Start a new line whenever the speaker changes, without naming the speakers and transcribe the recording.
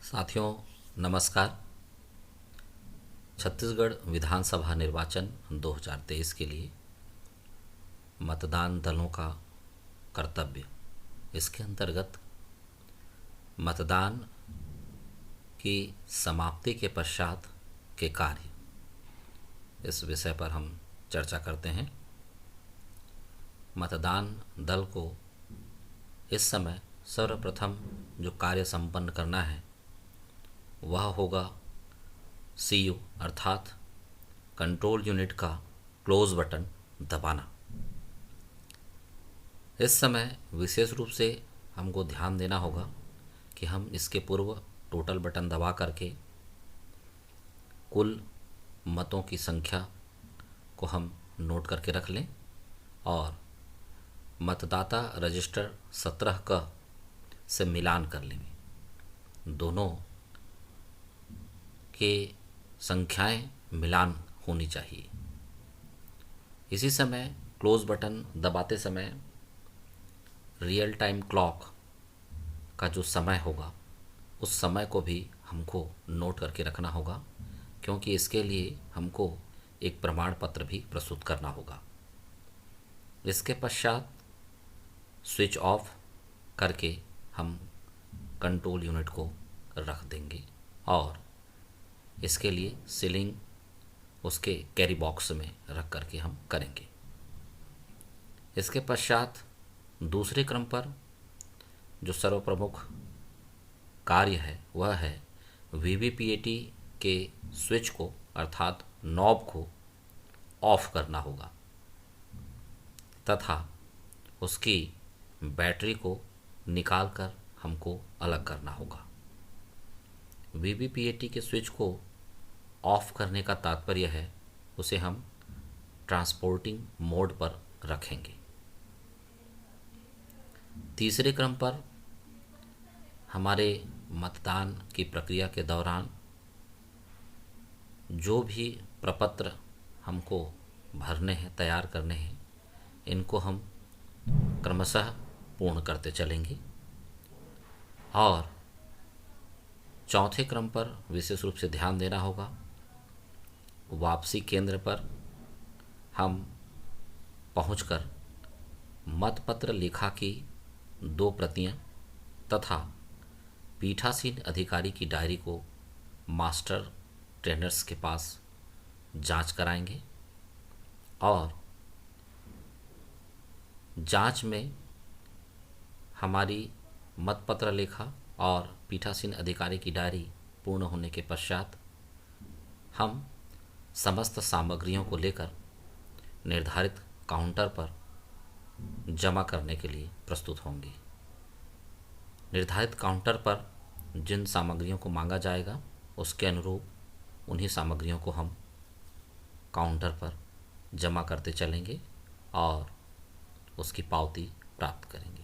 साथियों नमस्कार। छत्तीसगढ़ विधानसभा निर्वाचन 2023 के लिए मतदान दलों का कर्तव्य, इसके अंतर्गत मतदान की समाप्ति के पश्चात के कार्य, इस विषय पर हम चर्चा करते हैं। मतदान दल को इस समय सर्वप्रथम जो कार्य संपन्न करना है वह होगा CU अर्थात कंट्रोल यूनिट का क्लोज बटन दबाना। इस समय विशेष रूप से हमको ध्यान देना होगा कि हम इसके पूर्व टोटल बटन दबा करके कुल मतों की संख्या को हम नोट करके रख लें और मतदाता रजिस्टर 17 का से मिलान कर लें। दोनों के संख्याएं मिलान होनी चाहिए। इसी समय क्लोज बटन दबाते समय रियल टाइम क्लॉक का जो समय होगा उस समय को भी हमको नोट करके रखना होगा, क्योंकि इसके लिए हमको एक प्रमाण पत्र भी प्रस्तुत करना होगा। इसके पश्चात स्विच ऑफ करके हम कंट्रोल यूनिट को रख देंगे और इसके लिए सीलिंग उसके कैरी बॉक्स में रख करके हम करेंगे। इसके पश्चात दूसरे क्रम पर जो सर्वप्रमुख कार्य है वह है VVPAT के स्विच को अर्थात नॉब को ऑफ करना होगा तथा उसकी बैटरी को निकाल कर हमको अलग करना होगा। VVPAT के स्विच को ऑफ करने का तात्पर्य है उसे हम ट्रांसपोर्टिंग मोड पर रखेंगे। तीसरे क्रम पर हमारे मतदान की प्रक्रिया के दौरान जो भी प्रपत्र हमको भरने हैं, तैयार करने हैं, इनको हम क्रमशः पूर्ण करते चलेंगे। और चौथे क्रम पर विशेष रूप से ध्यान देना होगा, वापसी केंद्र पर हम पहुंचकर मतपत्र लेखा की 2 प्रतियां तथा पीठासीन अधिकारी की डायरी को मास्टर ट्रेनर्स के पास जांच कराएंगे और जांच में हमारी मतपत्र लेखा और पीठासीन अधिकारी की डायरी पूर्ण होने के पश्चात हम समस्त सामग्रियों को लेकर निर्धारित काउंटर पर जमा करने के लिए प्रस्तुत होंगे। निर्धारित काउंटर पर जिन सामग्रियों को मांगा जाएगा उसके अनुरूप उन्हीं सामग्रियों को हम काउंटर पर जमा करते चलेंगे और उसकी पावती प्राप्त करेंगे।